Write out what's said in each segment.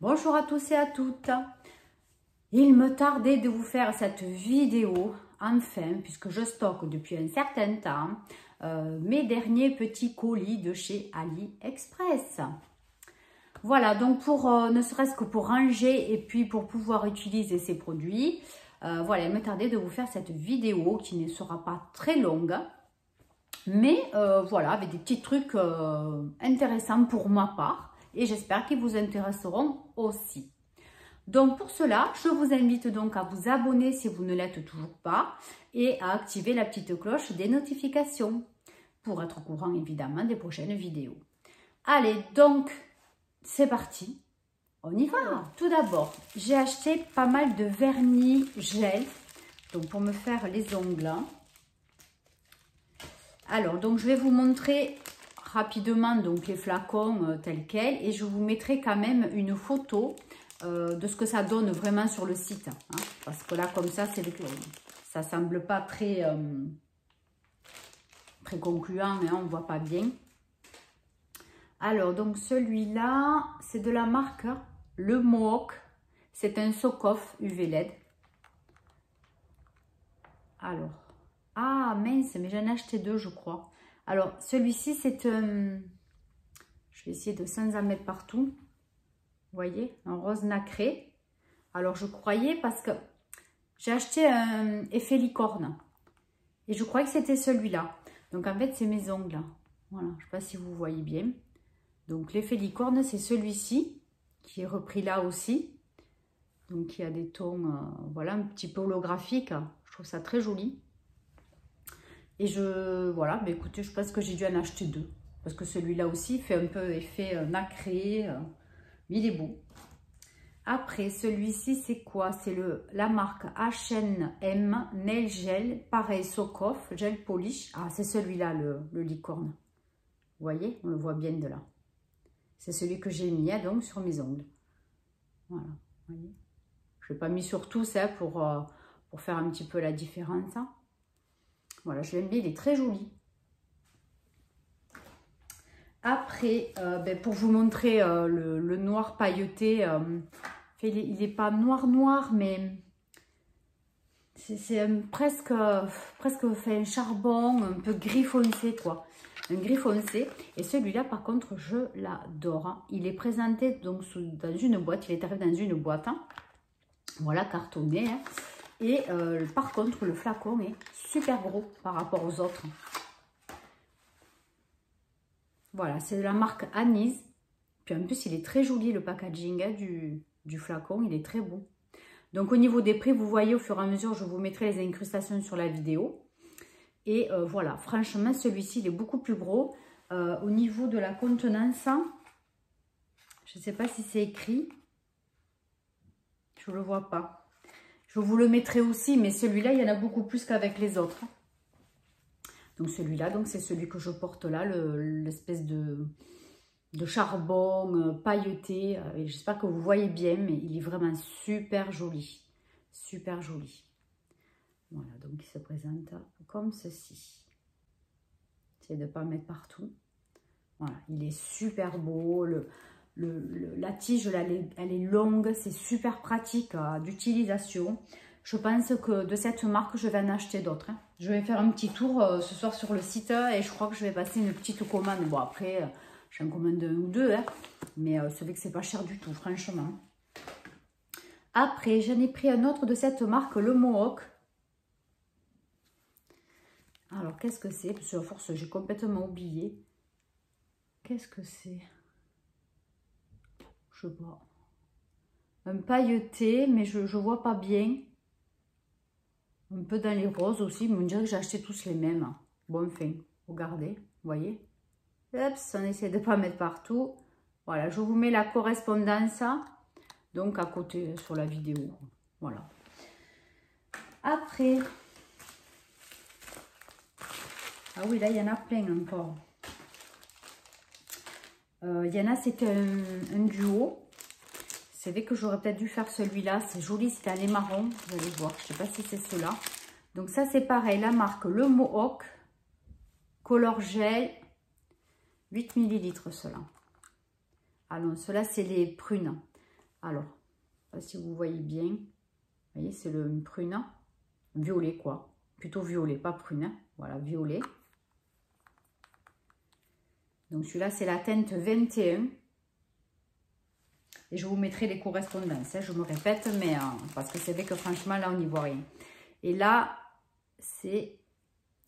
Bonjour à tous et à toutes. Il me tardait de vous faire cette vidéo, enfin, puisque je stocke depuis un certain temps mes derniers petits colis de chez AliExpress. Voilà, donc pour ne serait-ce que pour ranger et puis pour pouvoir utiliser ces produits, voilà, il me tardait de vous faire cette vidéo qui ne sera pas très longue. Mais voilà, avec des petits trucs intéressants pour ma part. Et j'espère qu'ils vous intéresseront aussi. Donc pour cela, je vous invite donc à vous abonner si vous ne l'êtes toujours pas et à activer la petite cloche des notifications pour être au courant évidemment des prochaines vidéos. Allez, donc c'est parti, on y va. Alors, tout d'abord, j'ai acheté pas mal de vernis gel donc pour me faire les ongles. Alors, donc je vais vous montrer rapidement donc les flacons tels quels et je vous mettrai quand même une photo de ce que ça donne vraiment sur le site. Hein, parce que là, comme ça, ça semble pas très, très concluant, hein, on ne voit pas bien. Alors, donc celui-là, c'est de la marque Le Mohawk. C'est un Sokoff UV LED. Alors, ah mince, mais j'en ai acheté deux, je crois. Alors, celui-ci, c'est je vais essayer de sans en mettre partout. Vous voyez, un rose nacré. Alors, je croyais parce que j'ai acheté un effet licorne. Et je croyais que c'était celui-là. Donc, en fait, c'est mes ongles. Voilà, je ne sais pas si vous voyez bien. Donc, l'effet licorne, c'est celui-ci qui est repris là aussi. Donc, il y a des tons, voilà, un petit peu holographiques. Je trouve ça très joli. Et voilà, mais écoutez, je pense que j'ai dû en acheter deux. Parce que celui-là aussi fait un peu effet nacré. Mais il est beau. Après, celui-ci, c'est quoi? C'est la marque H&M Nail Gel. Pareil, Sokoff, Gel Polish. Ah, c'est celui-là, le licorne. Vous voyez? On le voit bien de là. C'est celui que j'ai mis, donc, sur mes ongles. Voilà, vous voyez? Je ne l'ai pas mis sur tous, hein, pour faire un petit peu la différence. Hein. Voilà, je l'aime bien, il est très joli. Après, pour vous montrer le noir pailleté, il n'est pas noir, mais c'est presque fait un charbon, un peu gris foncé, quoi. Un gris foncé. Et celui-là, par contre, je l'adore. Hein. Il est présenté donc dans une boîte, il est arrivé dans une boîte. Hein. Voilà, cartonné. Hein. Et par contre, le flacon est super gros par rapport aux autres. Voilà, c'est de la marque Anise. Puis en plus, il est très joli, le packaging hein, du flacon. Il est très beau. Donc, au niveau des prix, vous voyez, au fur et à mesure, je vous mettrai les incrustations sur la vidéo. Et voilà, franchement, celui-ci, il est beaucoup plus gros. Au niveau de la contenance, je ne sais pas si c'est écrit. Je ne le vois pas. Je vous le mettrai aussi, mais celui-là, il y en a beaucoup plus qu'avec les autres. Donc celui-là, c'est celui que je porte là, l'espèce de charbon pailleté. J'espère que vous voyez bien, mais il est vraiment super joli. Super joli. Voilà, donc il se présente comme ceci. J'essaie de ne pas mettre partout. Voilà, il est super beau. La tige, elle est longue, c'est super pratique d'utilisation. Je pense que de cette marque, je vais en acheter d'autres. Hein. Je vais faire un petit tour ce soir sur le site et je crois que je vais passer une petite commande. Bon, après, j'en commande un ou deux, hein, mais c'est vrai que c'est pas cher du tout, franchement. Après, j'en ai pris un autre de cette marque, le Mohawk. Alors, qu'est-ce que c'est? Parce que à force, j'ai complètement oublié. Qu'est-ce que c'est? Je sais pas. Un pailleté, mais je vois pas bien. Un peu dans les roses aussi, mais on dirait que j'ai acheté tous les mêmes. Bon, enfin, regardez, vous voyez. Hop, on essaie de ne pas mettre partout. Voilà, je vous mets la correspondance, donc à côté sur la vidéo. Voilà. Après, ah oui, là, il y en a plein encore. Il y en a, c'était un duo. C'est vrai que j'aurais peut-être dû faire celui-là. C'est joli, c'est un lait marron. Vous allez voir, je ne sais pas si c'est cela. Donc ça, c'est pareil. La marque Le Mohawk. Color Gel. 8 ml cela. Ah non, cela, c'est les prunes. Alors, je ne sais pas si vous voyez bien. Vous voyez, c'est le prune. Violet, quoi. Plutôt violet, pas prune. Voilà, violet. Donc, celui-là, c'est la teinte 21. Et je vous mettrai les correspondances. Hein, je me répète, mais parce que c'est vrai que franchement, là, on n'y voit rien. Et là, c'est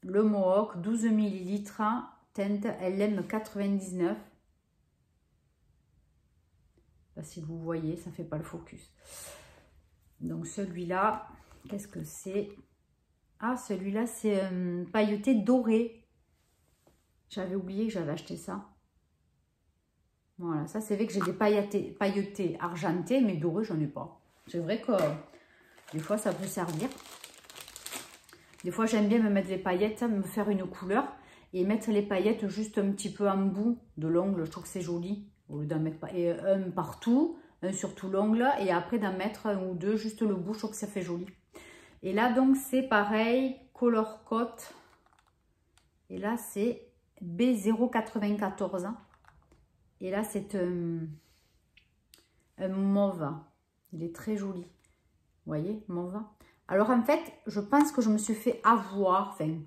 le Mohawk, 12 ml, teinte LM99. Là, si vous voyez, ça ne fait pas le focus. Donc, celui-là, qu'est-ce que c'est? Ah, celui-là, c'est pailleté doré. J'avais oublié que j'avais acheté ça. Voilà, ça, c'est vrai que j'ai des pailletés argentées, mais dorées, j'en ai pas. C'est vrai que des fois, ça peut servir. Des fois, j'aime bien me mettre les paillettes, me faire une couleur et mettre les paillettes juste un petit peu en bout de l'ongle. Je trouve que c'est joli. Au lieu d'en mettre un partout, un sur tout l'ongle et après d'en mettre un ou deux, juste le bout. Je trouve que ça fait joli. Et là, donc, c'est pareil, Color Coat. Et là, c'est B094. Et là, c'est un mauve. Il est très joli. Vous voyez, mauve. Alors, en fait, je pense que je me suis fait avoir. Enfin,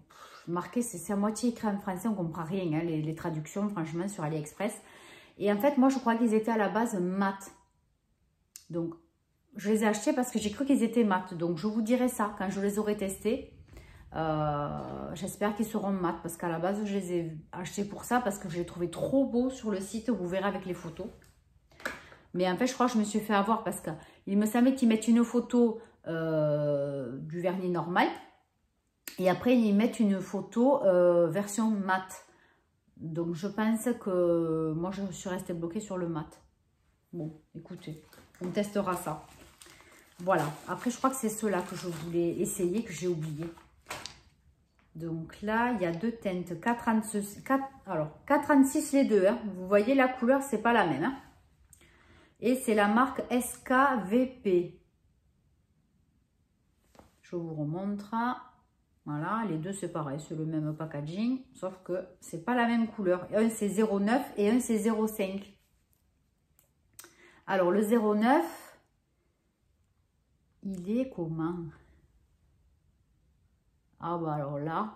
marqué, c'est à moitié écrit en français. On ne comprend rien, hein, les traductions, franchement, sur AliExpress. Et en fait, moi, je crois qu'ils étaient à la base mat. Donc, je les ai achetés parce que j'ai cru qu'ils étaient mat. Donc, je vous dirai ça quand je les aurai testés. J'espère qu'ils seront mat parce qu'à la base, je les ai achetés pour ça parce que je les trouvais trop beaux sur le site. Vous verrez avec les photos. Mais en fait, je crois que je me suis fait avoir parce qu'il me semblait qu'ils mettent une photo du vernis normal. Et après, ils mettent une photo version mat. Donc, je pense que moi, je suis restée bloquée sur le mat. Bon, écoutez, on testera ça. Voilà. Après, je crois que c'est ceux-là que je voulais essayer, que j'ai oublié. Donc là, il y a deux teintes. 436 les deux. Hein. Vous voyez, la couleur, c'est pas la même. Hein. Et c'est la marque SKVP. Je vous remontre. Voilà, les deux c'est pareil, c'est le même packaging, sauf que c'est pas la même couleur. Un c'est 0,9 et un c'est 0,5. Alors le 0,9, il est comment? Ah bah alors là,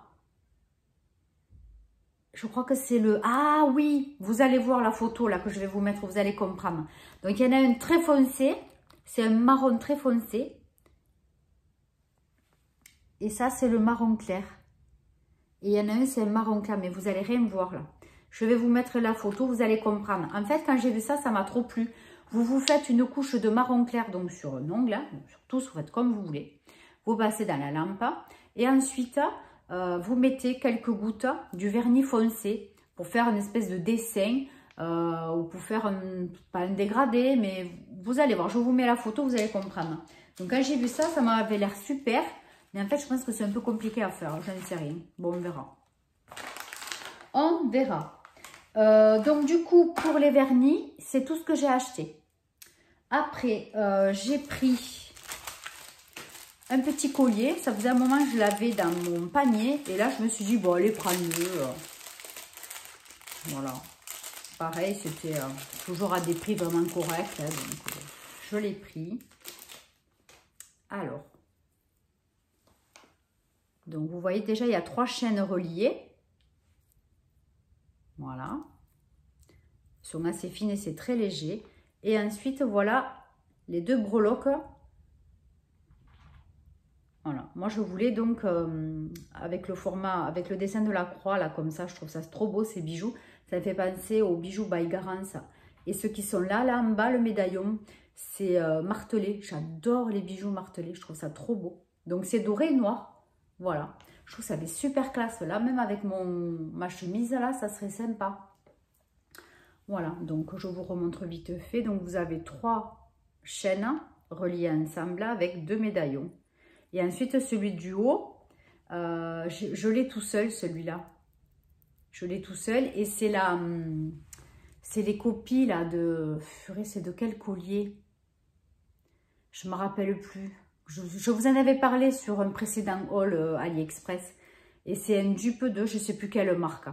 je crois que c'est le... Ah oui, vous allez voir la photo là que je vais vous mettre, vous allez comprendre. Donc il y en a un très foncé, c'est un marron très foncé. Et ça, c'est le marron clair. Et il y en a un, c'est un marron clair, mais vous allez rien voir là. Je vais vous mettre la photo, vous allez comprendre. En fait, quand j'ai vu ça, ça m'a trop plu. Vous vous faites une couche de marron clair, donc sur un ongle, hein, sur tous, vous faites comme vous voulez. Vous passez dans la lampe. Et ensuite, vous mettez quelques gouttes du vernis foncé pour faire une espèce de dessin ou pour faire, pas un dégradé, mais vous allez voir. Je vous mets la photo, vous allez comprendre. Donc, quand j'ai vu ça, ça m'avait l'air super. Mais en fait, je pense que c'est un peu compliqué à faire. Je ne sais rien. Bon, on verra. On verra. Donc, du coup, pour les vernis, c'est tout ce que j'ai acheté. Après, j'ai pris un petit collier. Ça faisait un moment que je l'avais dans mon panier. Et là, je me suis dit, bon, allez, prends-le. Voilà. Pareil, c'était toujours à des prix vraiment corrects. Hein, donc, je l'ai pris. Alors. Donc, vous voyez déjà, il y a 3 chaînes reliées. Voilà. Elles sont assez fines et c'est très léger. Et ensuite, voilà les 2 breloques. Voilà. Moi, je voulais donc, avec le format, avec le dessin de la croix, là, comme ça, je trouve ça trop beau, ces bijoux. Ça me fait penser aux bijoux by Garance. Et ceux qui sont là, en bas, le médaillon, c'est martelé. J'adore les bijoux martelés. Je trouve ça trop beau. Donc, c'est doré et noir. Voilà, je trouve que ça avait super classe. Là, même avec ma chemise, là, ça serait sympa. Voilà, donc je vous remontre vite fait. Donc, vous avez 3 chaînes reliées ensemble avec 2 médaillons. Et ensuite, celui du haut, je l'ai tout seul, celui-là. Je l'ai tout seul. Et c'est les copies, là, de... C'est de quel collier? Je ne me rappelle plus. Je vous en avais parlé sur un précédent haul AliExpress. Et c'est un dupe de, je ne sais plus quelle marque.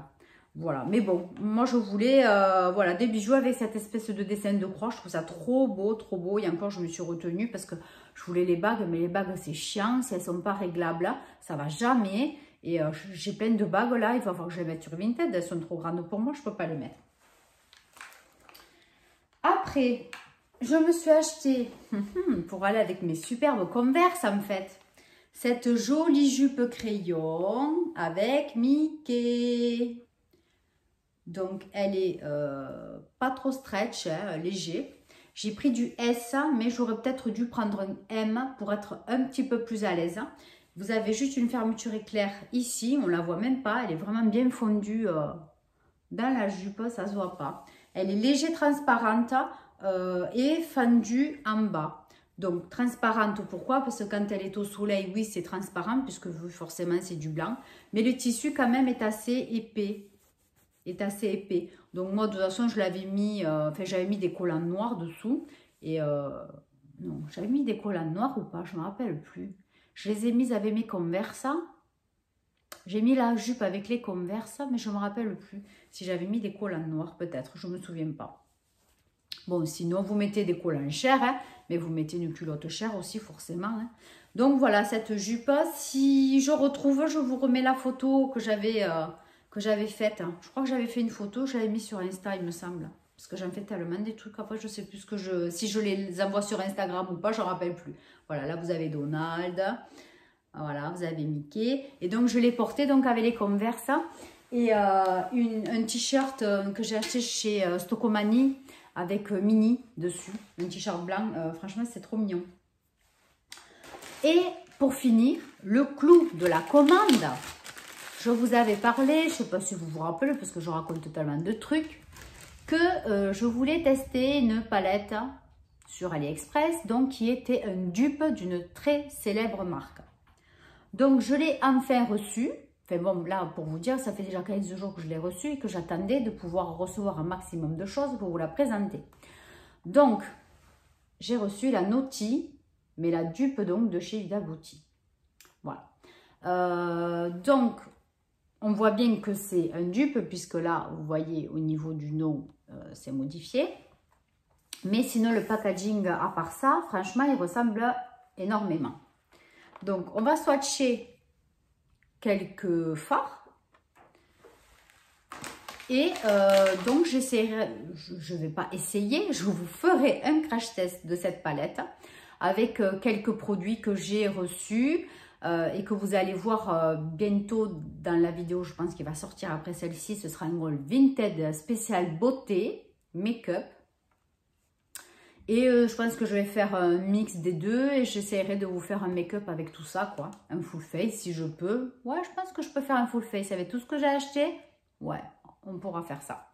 Voilà, mais bon, moi je voulais voilà, des bijoux avec cette espèce de dessin de croix. Je trouve ça trop beau, trop beau. Et encore, je me suis retenue parce que je voulais les bagues, mais les bagues c'est chiant. Si elles ne sont pas réglables, ça va jamais. Et j'ai plein de bagues là, il va falloir que je les mette sur Vinted. Elles sont trop grandes pour moi, je ne peux pas les mettre. Après, je me suis acheté, pour aller avec mes superbes Converse en fait, cette jolie jupe crayon avec Mickey. Donc, elle est pas trop stretch, hein, léger. J'ai pris du S, mais j'aurais peut-être dû prendre un M pour être un petit peu plus à l'aise. Vous avez juste une fermeture éclair ici, on ne la voit même pas. Elle est vraiment bien fondue dans la jupe, ça ne se voit pas. Elle est léger transparente et fendue en bas. Donc, transparente, pourquoi? Parce que quand elle est au soleil, oui, c'est transparent, puisque forcément, c'est du blanc. Mais le tissu, quand même, est assez épais. Donc moi de toute façon je l'avais mis, j'avais mis des collants noirs dessous et non, j'avais mis des collants noirs ou pas, je ne me rappelle plus. Je les ai mis avec mes Converse. J'ai mis la jupe avec les Converse, mais je ne me rappelle plus si j'avais mis des collants noirs peut-être, je ne me souviens pas. Bon, sinon vous mettez des collants chers, hein, mais vous mettez une culotte chère aussi forcément. Hein. Donc voilà cette jupe, si je retrouve, je vous remets la photo que j'avais faite. Je crois que j'avais fait une photo, je l'avais mis sur Insta, il me semble. Parce que j'en fais tellement des trucs, après je ne sais plus si je les envoie sur Instagram ou pas, je ne me rappelle plus. Voilà, là vous avez Donald, voilà, vous avez Mickey. Et donc je l'ai porté donc avec les Converse et un t-shirt que j'ai acheté chez Stocomanie avec Minnie dessus, un t-shirt blanc, franchement c'est trop mignon. Et pour finir, le clou de la commande. Je vous avais parlé, je ne sais pas si vous vous rappelez, parce que je raconte tellement de trucs, que je voulais tester une palette sur AliExpress, donc qui était un dupe d'une très célèbre marque. Donc je l'ai enfin reçue. Enfin bon, là pour vous dire, ça fait déjà 15 jours que je l'ai reçue et que j'attendais de pouvoir recevoir un maximum de choses pour vous la présenter. Donc, j'ai reçu la Naughty, mais la dupe donc de chez Huda Beauty. Voilà. Donc, on voit bien que c'est un dupe, puisque là, vous voyez, au niveau du nom, c'est modifié. Mais sinon, le packaging, à part ça, franchement, il ressemble énormément. Donc, on va swatcher quelques fards. Et donc, j'essaierai, je ne vais pas essayer, je vous ferai un crash test de cette palette avec quelques produits que j'ai reçus. Et que vous allez voir bientôt dans la vidéo, je pense qu'il va sortir après celle-ci, ce sera un haul Vinted spécial beauté, make-up. Et je pense que je vais faire un mix des deux et j'essaierai de vous faire un make-up avec tout ça, quoi. Un full face si je peux. Ouais, je pense que je peux faire un full face avec tout ce que j'ai acheté. Ouais, on pourra faire ça.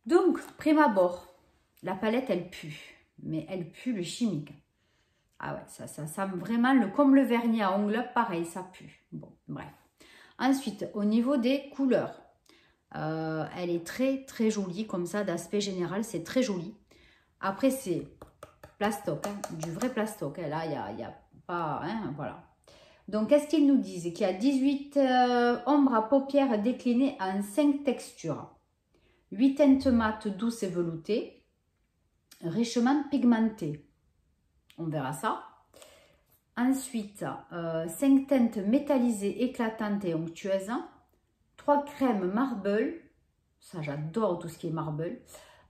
Donc, prime abord, la palette, elle pue. Mais elle pue le chimique. Ah ouais, ça sent vraiment, comme le vernis à ongles, pareil, ça pue. Bon, bref. Ensuite, au niveau des couleurs, elle est très, très jolie, comme ça, d'aspect général, c'est très joli. Après, c'est plastoc, hein, du vrai plastoc. Hein, là, il n'y a pas, hein, voilà. Donc, qu'est-ce qu'ils nous disent? Qu'il y a 18 ombres à paupières déclinées en 5 textures. 8 teintes mates douces et veloutées, richement pigmentées. On verra ça. Ensuite, 5 teintes métallisées, éclatantes et onctueuses. 3 crèmes marble. Ça, j'adore tout ce qui est marble.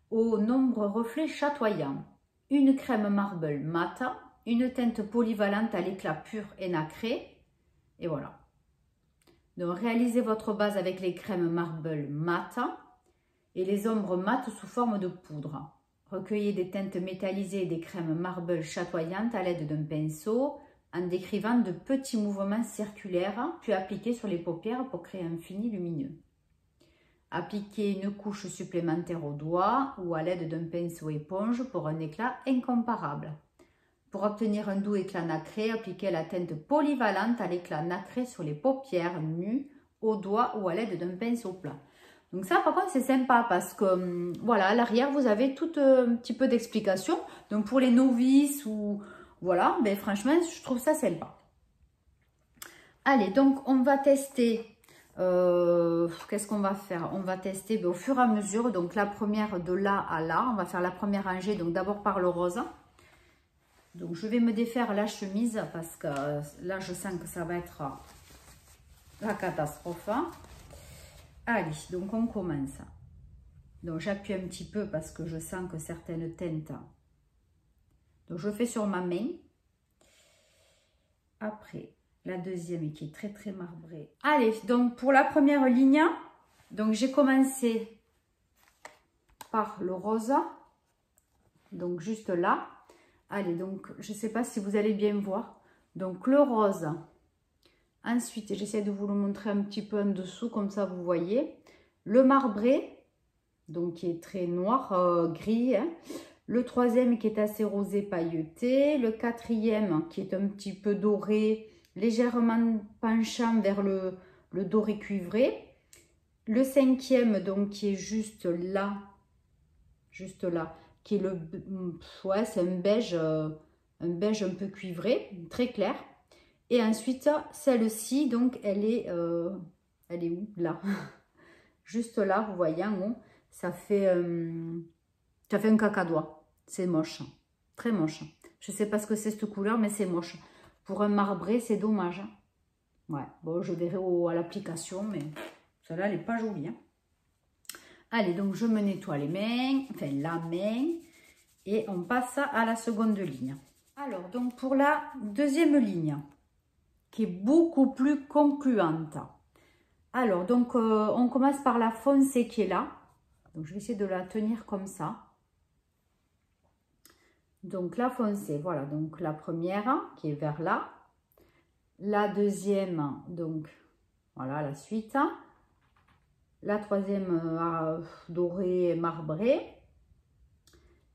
Aux nombreux reflets chatoyants. Une crème marble mat. Une teinte polyvalente à l'éclat pur et nacré. Et voilà. Donc, réalisez votre base avec les crèmes marble mat et les ombres mates sous forme de poudre. Recueillez des teintes métallisées et des crèmes marble chatoyantes à l'aide d'un pinceau en décrivant de petits mouvements circulaires, puis appliquez sur les paupières pour créer un fini lumineux. Appliquez une couche supplémentaire au doigt ou à l'aide d'un pinceau éponge pour un éclat incomparable. Pour obtenir un doux éclat nacré, appliquez la teinte polyvalente à l'éclat nacré sur les paupières nues, au doigt ou à l'aide d'un pinceau plat. Donc ça, par contre, c'est sympa parce que, voilà, à l'arrière, vous avez tout un petit peu d'explication. Donc, pour les novices ou, voilà, ben franchement, je trouve ça sympa. Allez, donc, on va tester Qu'est-ce qu'on va faire? On va tester au fur et à mesure. Donc la première de là à là. On va faire la première rangée. Donc d'abord par le rose. Donc je vais me défaire la chemise parce que là je sens que ça va être la catastrophe. Allez, donc on commence. Donc j'appuie un petit peu parce que je sens que certaines teintes. Donc je fais sur ma main. Après la deuxième qui est très très marbrée. Allez, donc pour la première ligne, donc j'ai commencé par le rose. Donc juste là. Allez, donc je ne sais pas si vous allez bien voir. Donc le rose. Ensuite, j'essaie de vous le montrer un petit peu en dessous, comme ça vous voyez. Le marbré, donc qui est très noir, gris. Hein. Le troisième qui est assez rosé pailleté. Le quatrième qui est un petit peu doré, légèrement penchant vers le doré cuivré. Le cinquième, donc qui est juste là, qui est le, ouais, c'est un beige un peu cuivré, très clair. Et ensuite, celle-ci, donc, elle est où? Là. Juste là, vous voyez, en haut, ça fait un cacadois. C'est moche. Très moche. Je ne sais pas ce que c'est cette couleur, mais c'est moche. Pour un marbré, c'est dommage. Ouais, bon, je verrai à l'application, mais celle-là, elle n'est pas jolie. Hein. Allez, donc, je me nettoie les mains, enfin, la main, et on passe à la seconde ligne. Alors, donc, pour la deuxième ligne, qui est beaucoup plus concluante. Alors, donc, on commence par la foncée qui est là. Donc, je vais essayer de la tenir comme ça. Donc, la foncée, voilà. Donc, la première qui est vers là. La deuxième, donc, voilà, la suite. La troisième, dorée, marbrée.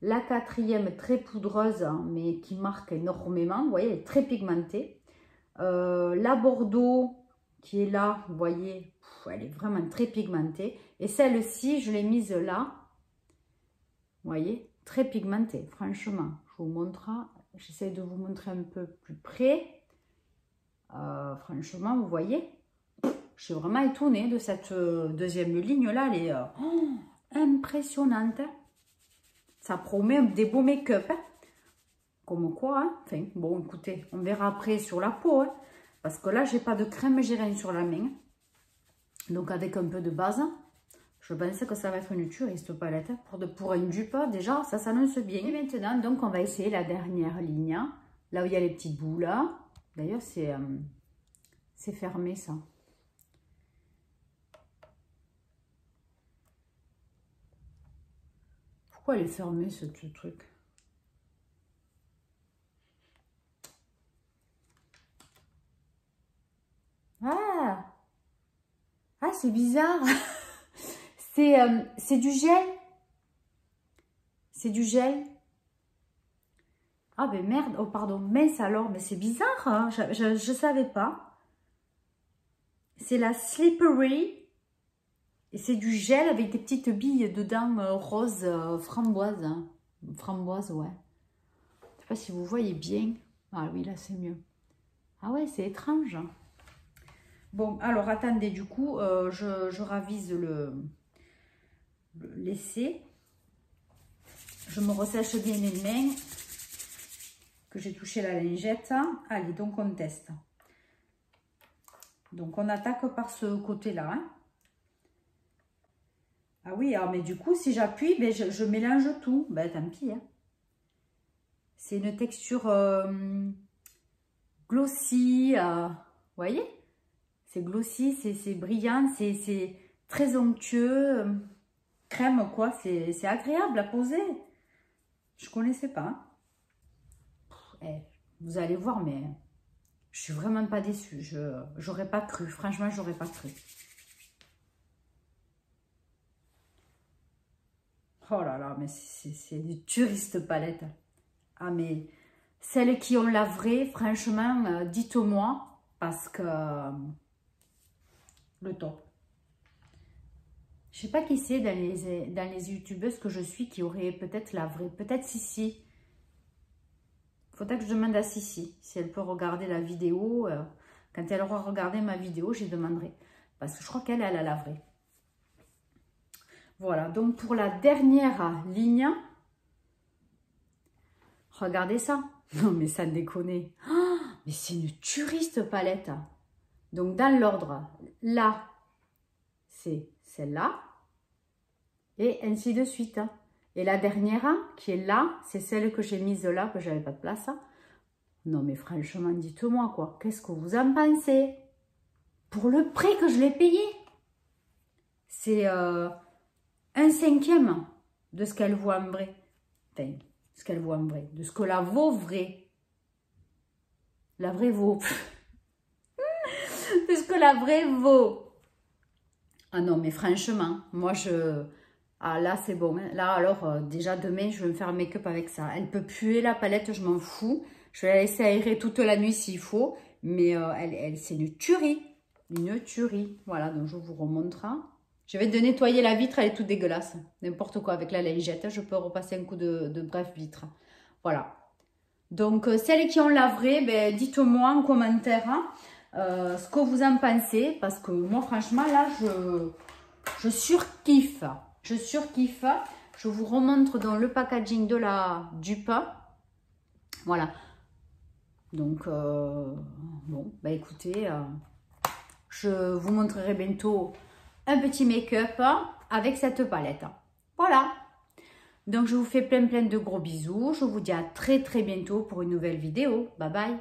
La quatrième, très poudreuse, mais qui marque énormément. Vous voyez, elle est très pigmentée. La Bordeaux qui est là, vous voyez, elle est vraiment très pigmentée. Et celle-ci, je l'ai mise là, vous voyez, très pigmentée, franchement. Je vous montre, j'essaie de vous montrer un peu plus près. Franchement, vous voyez, je suis vraiment étonnée de cette deuxième ligne-là. Elle est impressionnante. Ça promet des beaux make-up. Hein. Comme quoi, hein. Enfin, bon, écoutez, on verra après sur la peau. Hein. Parce que là, j'ai pas de crème, j'ai rien sur la main. Donc, avec un peu de base, je pense que ça va être une tuerie, cette palette. Pour une dupe, déjà, ça s'annonce bien. Et maintenant, donc, on va essayer la dernière ligne. Là où il y a les petites boules. D'ailleurs, c'est fermé, ça. Pourquoi elle est fermée, ce truc? Ah, c'est bizarre. C'est du gel. C'est du gel. Ah, ben merde. Oh, pardon. Mince alors. Mais c'est bizarre. Hein. Je savais pas. C'est la Slippery. Et c'est du gel avec des petites billes dedans rose framboise. Hein. Framboise, ouais. Je sais pas si vous voyez bien. Ah oui, là, c'est mieux. Ah ouais, c'est étrange. Bon, alors, attendez, du coup, je ravise l'essai. Je me ressèche bien les mains, que j'ai touché la lingette. Allez, donc on teste. Donc, on attaque par ce côté-là. Hein. Ah oui, alors, mais du coup, si j'appuie, ben, je mélange tout. Ben, tant pis. Hein. C'est une texture glossy. Vous voyez? C'est glossy, c'est brillant, c'est très onctueux. Crème, quoi. C'est agréable à poser. Je ne connaissais pas. Vous allez voir, mais je suis vraiment pas déçue. J'aurais pas cru. Franchement, j'aurais pas cru. Oh là là, mais c'est du touriste palette. Ah, mais celles qui ont la vraie, franchement, dites-moi. Parce que le top. Je sais pas qui c'est dans les youtubeuses que je suis qui aurait peut-être la vraie. Peut-être Sissi. Faudrait que je demande à Sissi si elle peut regarder la vidéo. Quand elle aura regardé ma vidéo, je lui demanderai. Parce que je crois qu'elle a lavré. Voilà, donc pour la dernière ligne, regardez ça. Non, mais ça déconne. Oh, mais c'est une tuerie, cette palette. Donc, dans l'ordre, là, c'est celle-là. Et ainsi de suite. Et la dernière, qui est là, c'est celle que j'ai mise là, que j'avais pas de place. Non, mais franchement, dites-moi, quoi. Qu'est-ce que vous en pensez? Pour le prix que je l'ai payé, c'est un cinquième de ce qu'elle vaut en vrai. Enfin, ce qu'elle vaut en vrai. De ce que la vaut vrai. La vraie vaut. De ce que la vraie vaut. Ah non, mais franchement, moi, ah là, c'est bon. Hein. Là, alors, déjà, demain, je vais me faire un make-up avec ça. Elle peut puer la palette, je m'en fous. Je vais la laisser aérer toute la nuit s'il faut. Mais c'est une tuerie. Une tuerie. Voilà, donc je vous remontre. Je vais te nettoyer la vitre, elle est toute dégueulasse. N'importe quoi avec la lingette. Je peux repasser un coup de bref vitre. Voilà. Donc, celles qui ont lavré, ben, dites-moi en commentaire ce que vous en pensez. Parce que moi, franchement, là, je surkiffe. Je surkiffe. Je vous remontre dans le packaging de la dupe. Voilà. Donc, bon, bah écoutez, je vous montrerai bientôt un petit make-up avec cette palette. Voilà. Donc, je vous fais plein de gros bisous. Je vous dis à très bientôt pour une nouvelle vidéo. Bye bye.